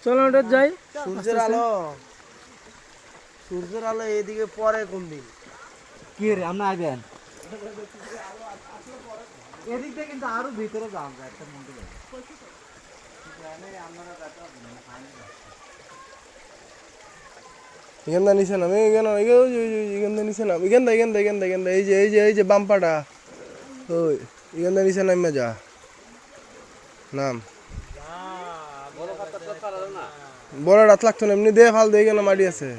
চলো ওটা যাই। সূর্যের আলো এইদিকে পরে কোন দিন কি রে আমরা আইবেন এদিক থেকে কিন্তু আরো ভিতরে যাওয়া যায় একটা মন্দির আছে এখানটা নিচে নাম এখানটা নিচে নাম এখানটা এই যে বাম্পাটা ওই এখানটা নিচে নামে যা নাম বড় রাত লাগতো না এমনি দিয়ে ফাল দিয়ে কেন মাটি আছে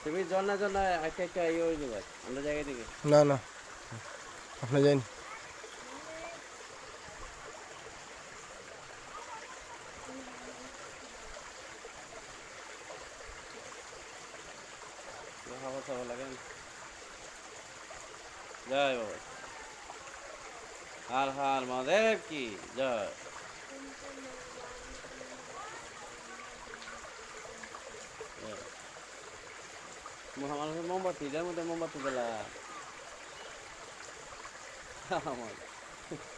তুমি জন্না জন্না একটা ইয়ে হয়ে যাবে অন্য জায়গায় থেকে না না আপনি যান খাবার খাবার লাগে জয় বাবা হার হার মহাদেব কি জয় মানুষের মোমবাতি যার মধ্যে মোমবাতি জ্বালা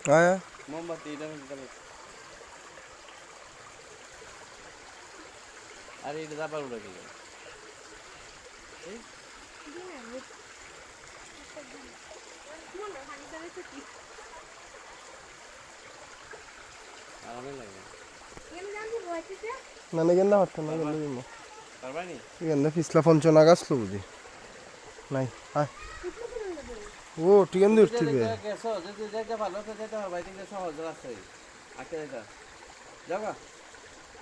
হ্যাঁ মোমবাতি এটার মধ্যে জ্বালা আরে এটা যাবার উঠে গেল আরামে লাগে না গেন্দা পারতো না গেন্দা দিব পারবানি গেন্দা পিছলা পঞ্চনা গাছলো বুঝি নাই হ্যাঁ ও টিকেন দিয়ে উঠতে গেছো যদি যেতে ভালো তো যেতে হবে বাইরে সহজ রাস্তায় আঁকে যেটা যাবা